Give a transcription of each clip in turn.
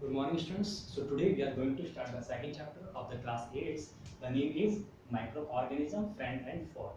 Good morning, students. So today we are going to start the second chapter of the class 8. The name is Microorganism, Friend and Foe.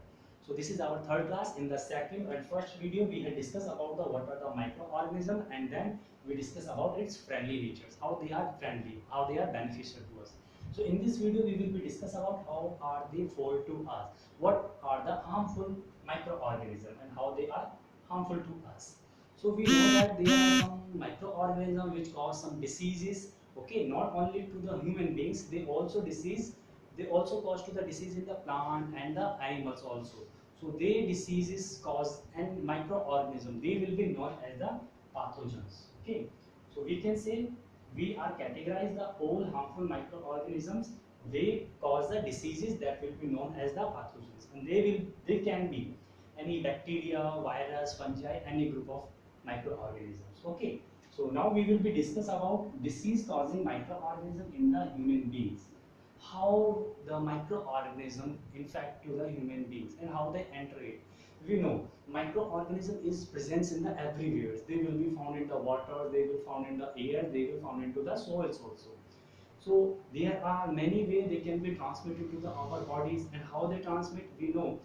So this is our third class. In the second and first video, we had discussed about what are the microorganism, and then we discussed about its friendly natures, how they are friendly, how they are beneficial to us. So in this video, we will be discuss about how are they foe to us, what are the harmful microorganism, and how they are harmful to us. So we know that there are some microorganisms which cause some diseases. Okay, not only to the human beings, they also disease. They also cause to the disease in the plant and the animals also. So they diseases cause and microorganism. They will be known as the pathogens. Okay, so we can say we are categorize the all harmful microorganisms. They cause the diseases that will be known as the pathogens, and they can be any bacteria, virus, fungi, any group of microorganisms. Okay, so now we will be discuss about disease causing microorganism in the human beings, how the microorganism infect to the human beings and how they enter it. We know microorganism is present in the everywhere. They will be found in the water, they will found in the air, they will found into the soils also. So there are many ways they can be transmitted to the our bodies, and how they transmit we know.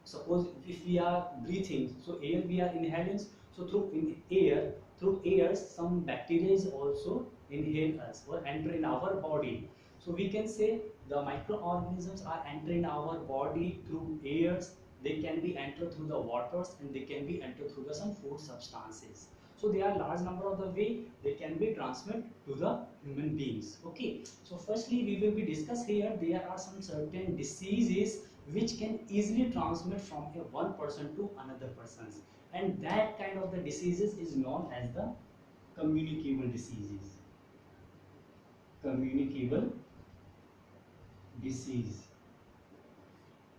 Suppose if we are breathing, so air we are inhaling, so through air some bacteria is also inhale us or enter in our body. So we can say the microorganisms are entering our body through airs. They can be entered through the waters, and they can be entered through the some food substances. So there are large number of the way they can be transmitted to the human beings. Okay, so firstly we will be discuss here there are some certain diseases which can easily transmit from a one person to another person, and that kind of the diseases is known as the communicable diseases. Communicable disease.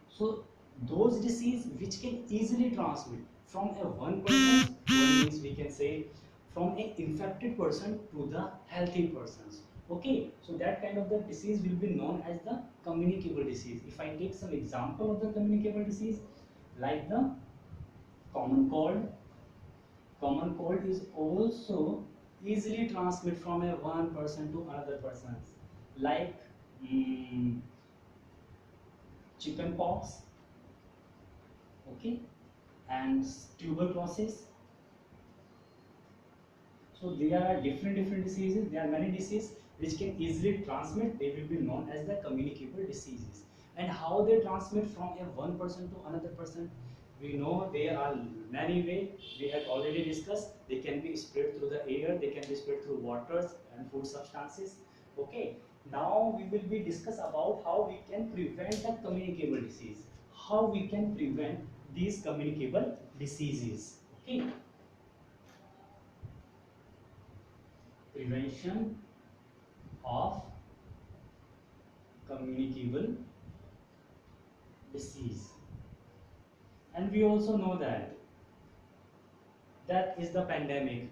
So those disease which can easily transmit from a one person, one means we can say from a infected person to the healthy persons. Okay, so that kind of the disease will be known as the communicable disease. If I take some example of the communicable disease, like the common cold. Common cold is also easily transmit from a one person to another person, like mm, chicken pox, okay, and tuberculosis. So there are different diseases. There are many diseases which can easily transmit. They will be known as the communicable diseases. And how they transmit from a one person to another person, we know there are many ways. We have already discussed. They can be spread through the air. They can be spread through waters and food substances. Okay. Now we will be discuss about how we can prevent the communicable disease. How we can prevent these communicable diseases. Okay. Prevention of communicable disease. And we also know that is the pandemic.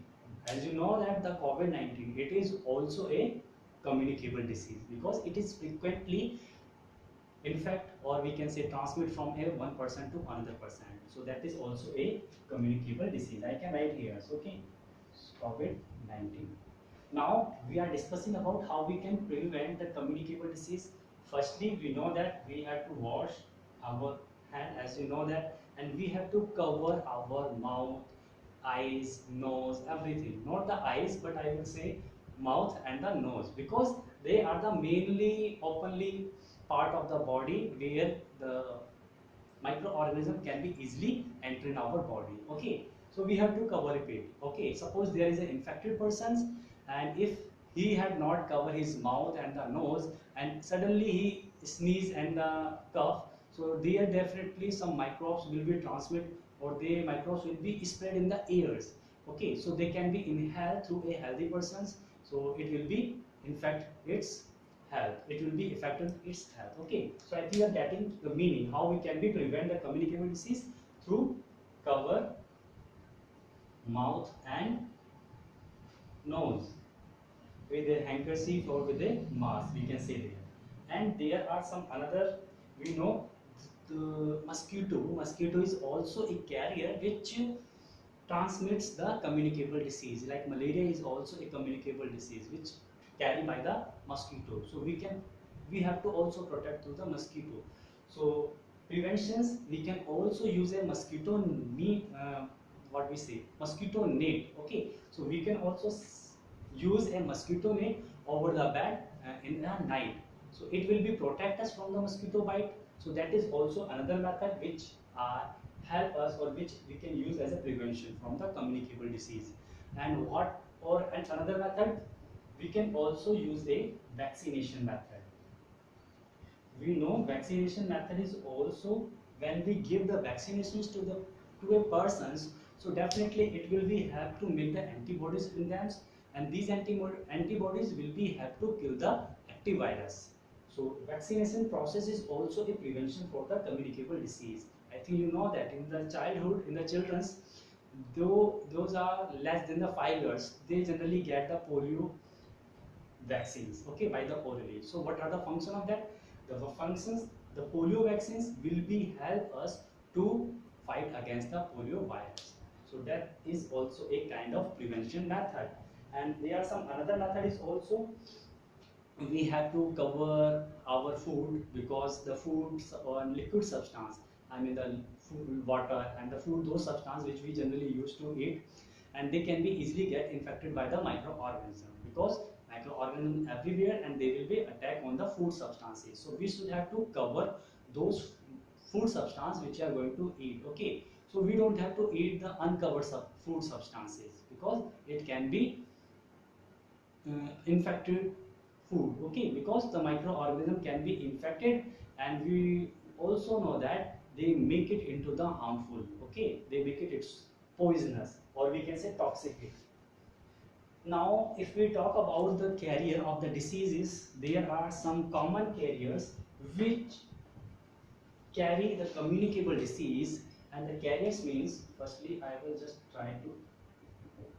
As you know that the COVID-19, it is also a communicable disease because it is frequently infect, or we can say transmit from a one person to another person. So that is also a communicable disease. I can write here. So, okay, COVID-19. Now we are discussing about how we can prevent the communicable disease. Firstly, we know that we have to wash our hand, as you know that, and we have to cover our mouth, eyes, nose, everything. Not the eyes, but I will say mouth and the nose, because they are the mainly openly part of the body where the microorganism can be easily enter in our body. Okay, so we have to cover it. Okay, suppose there is an infected person, and if he had not covered his mouth and the nose, and suddenly he sneeze and the cough, so there definitely some microbes will be transmitted, or the microbes will be spread in the airs. Okay, so they can be inhaled through a healthy person's, so it will be infect its health. It will be affected its health. Okay, so I think you are getting the meaning how we can be prevent the communicable disease through cover mouth and nose with a handkerchief or with a mask, we can say there. And there are some another, we know the mosquito is also a carrier which transmits the communicable disease. Like malaria is also a communicable disease which carried by the mosquito. So we have to also protect through the mosquito. So preventions, we can also use a mosquito net, what we say, mosquito net. Okay, so we can also use a mosquito net over the bed in the night. So it will be protect us from the mosquito bite. So that is also another method which help us, or which we can use as a prevention from the communicable disease. And another method, we can also use a vaccination method. We know vaccination method is also when we give the vaccinations to a persons, so definitely it will be have to make the antibodies in them, and these antibodies will be have to kill the active virus. So vaccination process is also a prevention for the communicable disease. I think you know that in the childhood, in the children's, though those are less than the 5 years, they generally get the polio vaccines, okay, by the orally. So what are the function of that? The functions, the polio vaccines will be help us to fight against the polio virus. So that is also a kind of prevention method. And there are some another method is also, we have to cover our food, because the foods or liquid substance, I mean the food, water and the food, those substance which we generally used to eat, and they can be easily get infected by the microorganism, because microorganism everywhere and they will be attack on the food substances. So we should have to cover those food substance which are going to eat. Okay, so we don't have to eat the uncovered food substances, because it can be infected food. Okay, because the microorganism can be infected, and we also know that they make it into the harmful. Okay, they make it it's poisonous, or we can say toxic. Now if we talk about the carrier of the diseases, there are some common carriers which carry the communicable disease. And the carriers means, firstly I will just try to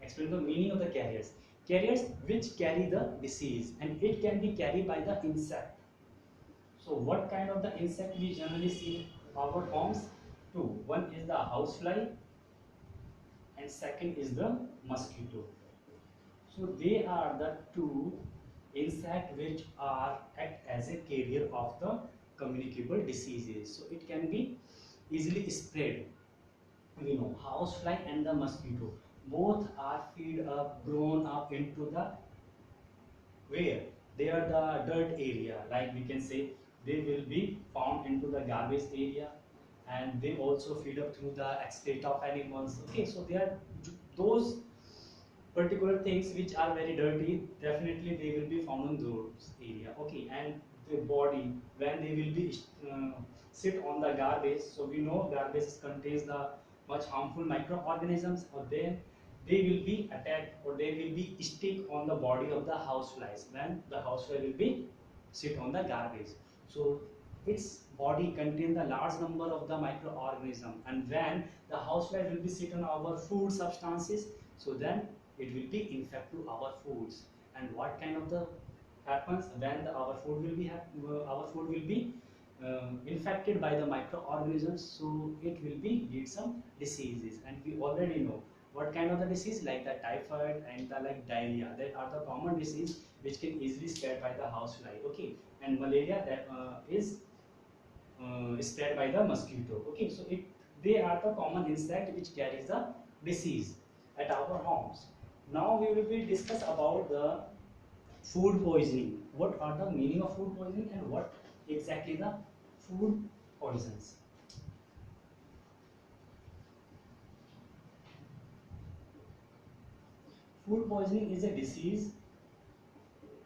explain the meaning of the carriers. Carriers which carry the disease, and it can be carried by the insect. So what kind of the insect we generally see in our homes? Two. One is the housefly, and second is the mosquito. So they are the two insect which are act as a carrier of the communicable diseases. So it can be easily spread. We know housefly and the mosquito both are feed up, grown up into the, where they are the dirt area, like we can say they will be found into the garbage area, and they also feed up through the excreta of animals. Okay, so they are those particular things which are very dirty, definitely they will be found in those area. Okay, and the body, when they will be sit on the garbage, so we know garbage contains the much harmful microorganisms, or then they will be attacked, or they will be stick on the body of the houseflies when the housefly will be sit on the garbage. So its body contain the large number of the microorganism, and when the housefly will be sit on our food substances, so then it will be infect to our foods. And what kind of the happens when our food will be infected by the microorganisms, so it will be lead some diseases. And we already know what kind of the disease, like the typhoid and the like diarrhea, that are the common disease which can easily spread by the housefly. Okay, and malaria, that is spread by the mosquito. Okay, so they are the common insect which carries the disease at our homes. Now we will be discuss about the food poisoning. What are the meaning of food poisoning, and what exactly the food poisons? Food poisoning is a disease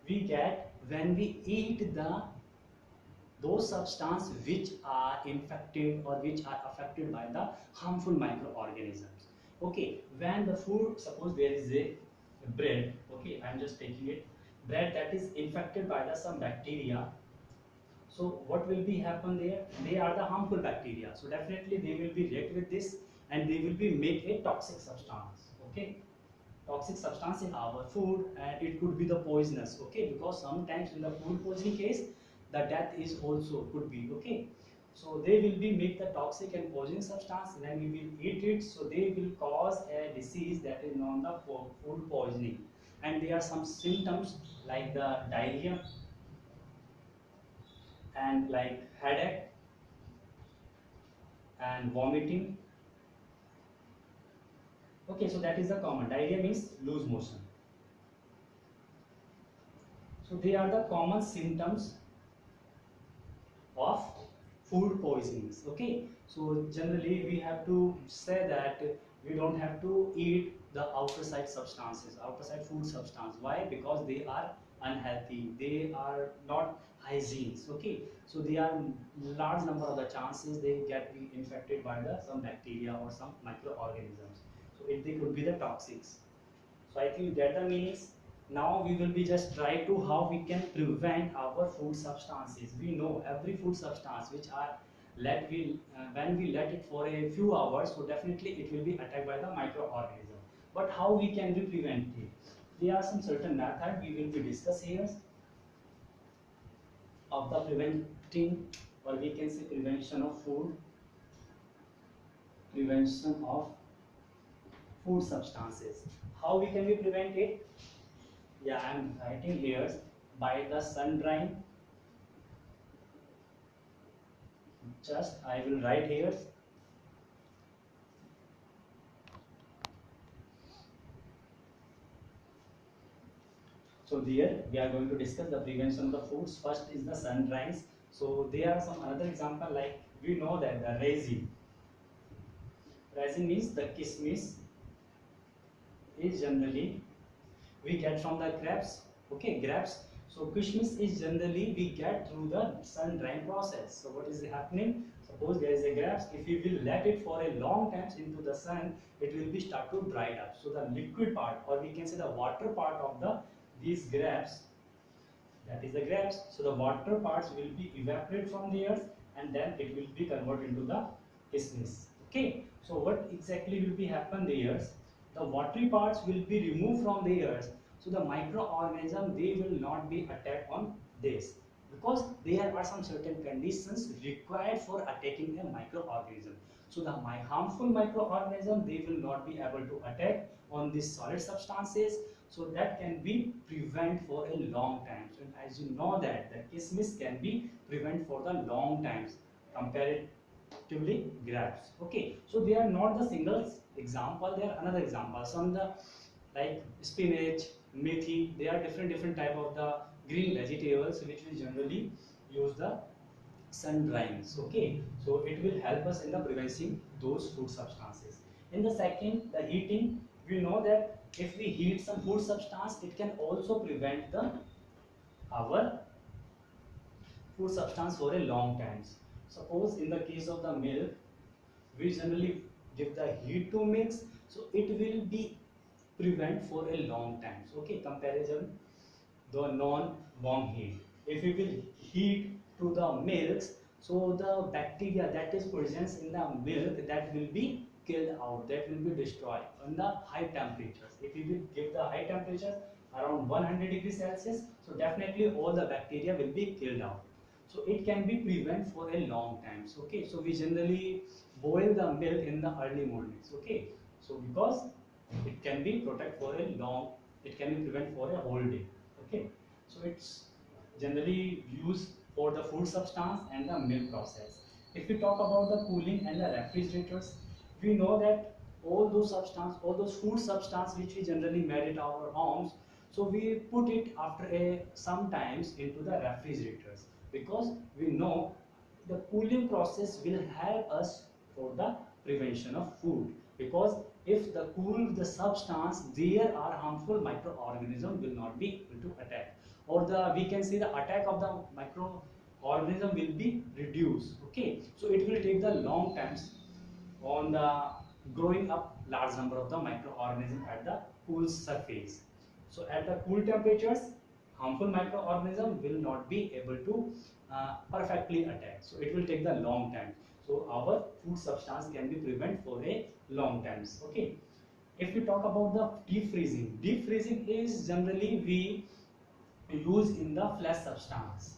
we get when we eat those substances which are infected or which are affected by the harmful microorganisms. Okay, when the food, suppose there is a bread, okay, I'm just taking it, bread that is infected by the some bacteria. So what will be happen there? They are the harmful bacteria. So definitely they will be react with this, and they will be make a toxic substance. Okay, toxic substance in our food, and it could be the poisonous. Okay, because sometimes in the food poisoning case, the death is also could be. Okay, So they will be make the toxic and poisoning substance when we will eat it. So they will cause a disease that is known the food poisoning. And there are some symptoms like the diarrhea and like headache and vomiting. Okay, so that is the common. Diarrhea means loose motion. So they are the common symptoms of food poisonings. Okay, so generally we have to say that we don't have to eat the outside substances, outside food substance. Why? Because they are unhealthy, they are not hygienes. Okay, so they are large number of the chances they get be infected by the some bacteria or some microorganisms. So they could be the toxics. So I think that the meanings. Now we will be just try to how we can prevent our food substances. We know every food substance which are when we let it for a few hours, so definitely it will be attacked by the microorganism. But how we can be prevent it? There are some certain method we will be discuss here of the preventing, or we can say prevention of food, prevention of food substances. How we can be prevent it? Yeah, I'm writing here by the sun drying. Just I will write here. So there we are going to discuss the prevention of the foods. First is the sun drying. So there are some another example like we know that the resin. Resin means the kismis is generally we get from the grapes. Okay, grapes. So kishmish is generally we get through the sun drying process. So what is happening? Suppose there is a grapes. If we will let it for a long time into the sun, it will be start to dry up. So the liquid part, or we can say the water part of the these grapes, that is the grapes. So the water parts will be evaporated from the earth, and then it will be converted into the kishmish. Okay. So what exactly will be happen there? The watery parts will be removed from the earth, so the microorganism they will not be attacked on this, because there are some certain conditions required for attacking a microorganism. So the harmful microorganism they will not be able to attack on these solid substances, so that can be prevent for a long time. So as you know that the kismis can be prevent for the long times comparatively grapes. Okay, so they are not the single example, they are another example. Some the like spinach, methi, they are different type of the green vegetables which we generally use the sun dryings. Okay, so it will help us in the preventing those food substances. In the second, the heating, we know that if we heat some food substance, it can also prevent the our food substance for a long time. Suppose in the case of the milk, we generally give the heat to mix, so it will be prevent for a long time. So, okay, comparison the non-warm heat. If we will heat to the milks, so the bacteria that is present in the milk that will be killed out, that will be destroyed on the high temperatures. If we will give the high temperatures around 100 degrees Celsius, so definitely all the bacteria will be killed out. So it can be prevent for a long time. So, okay, so we generally boil the milk in the early mornings. Okay, so because it can be protect for a long, it can be prevent for a whole day. Okay, so it's generally used for the food substance and the milk process. If we talk about the cooling and the refrigerators, we know that all those substance, all those food substance which we generally made at our homes, so we put it after a sometimes into the refrigerators, because we know the cooling process will help us for the prevention of food, because if the cool the substance, there are harmful microorganism will not be able to attack, or the we can say the attack of the microorganism will be reduced. Okay, so it will take the long times on the growing up large number of the microorganism at the cool surface. So at the cool temperatures, harmful microorganism will not be able to perfectly attack. So it will take the long time. So our food substance can be prevent for a long times. Okay. If we talk about the deep freezing is generally we use in the flesh substance.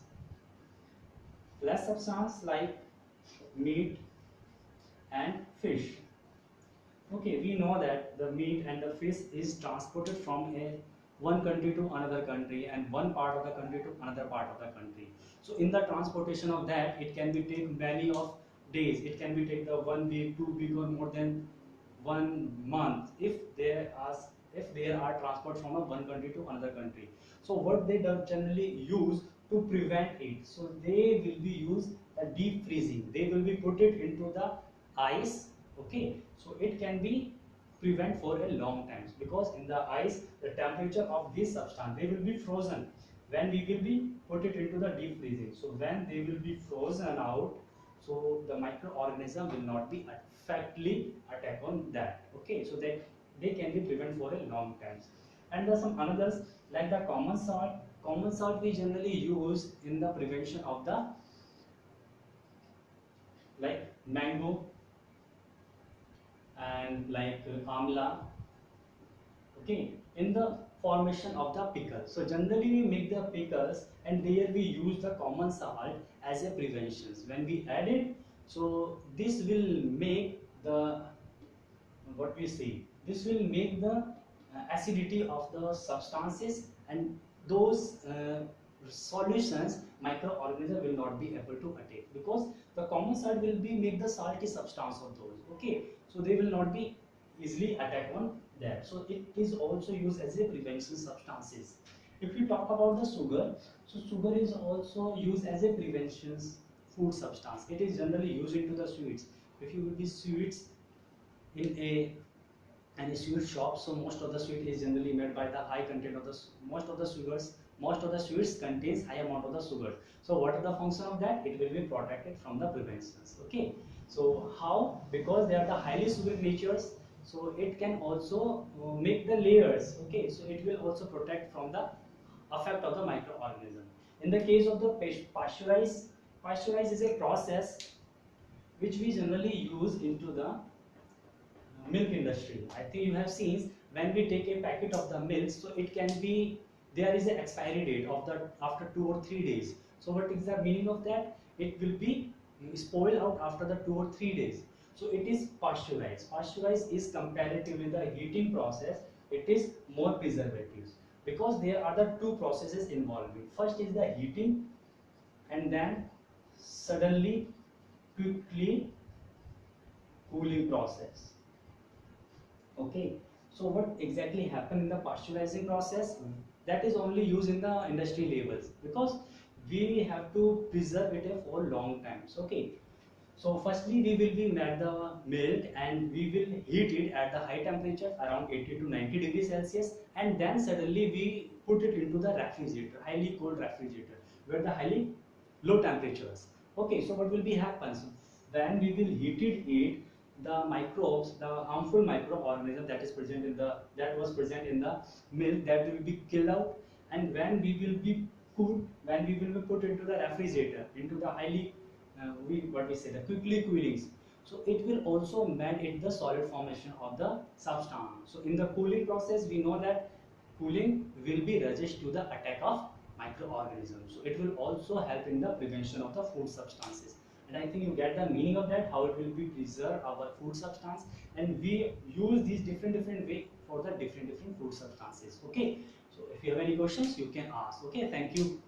Flesh substance like meat and fish. Okay, we know that the meat and the fish is transported from one country to another country and one part of the country to another part of the country. So in the transportation of that, it can be take many of days. It can be take the 1 week, 2 week, or more than 1 month if there are transport from one country to another country. So what they generally use to prevent it, so they will be use a deep freezing. They will be put it into the ice. Okay, so it can be prevent for a long time, because in the ice the temperature of this substance, they will be frozen when we will be put it into the deep freezing. So when they will be frozen out, so the microorganism will not be effectively attack on that. Okay, so they can be prevent for a long time. And there are some others like the common salt. Common salt we generally use in the prevention of the like mango and like amla. Okay, in the formation of the pickle. So generally we make the pickles and there we use the common salt as a prevention. When we add it, so this will make the what we see, this will make the acidity of the substances, and those solutions microorganism will not be able to attack, because the common salt will be make the salty substance of those. Okay, so they will not be easily attack on that. So it is also used as a prevention substances. If you talk about the sugar, so sugar is also used as a prevention food substance. It is generally used into the sweets. If you will be sweets in a sweet shop, so most of the sweet is generally made by the high content of the most of the sweets contains high amount of the sugar. So what are the function of that? It will be protected from the preventions. Okay, so how? Because they are the highly sugary natures, so it can also make the layers. Okay, so it will also protect from the effect of the microorganism. In the case of the pasteurize is a process which we generally use into the milk industry. I think you have seen when we take a packet of the milk, so it can be, there is an expiry date of the after 2 or 3 days. So what is the meaning of that? It will be spoiled out after the 2 or 3 days. So it is pasteurized. Pasteurized is comparatively the heating process. It is more preservatives, because there are the two processes involved. First is the heating, and then suddenly quickly cooling process. Okay, so what exactly happened in the pasteurizing process? That is only used in the industry levels, because we have to preserve it for long times. Okay, so firstly we will be make the milk and we will heat it at the high temperature around 80 to 90 degrees Celsius, and then suddenly we put it into the refrigerator, highly cold refrigerator, where the highly low temperatures. Okay, so what will be happens when we will heat it, the microbes, the harmful microorganism that was present in the milk, that will be killed out. And when we will be when we will be put into the refrigerator, into the highly what we say the quickly coolings, so it will also mandate the solid formation of the substance. So in the cooling process, we know that cooling will be resist to the attack of microorganisms. So it will also help in the prevention of the food substances. And I think you get the meaning of that, how it will be preserve our food substance, and we use these different way for the different food substances. Okay, so if you have any questions, you can ask. Okay, thank you.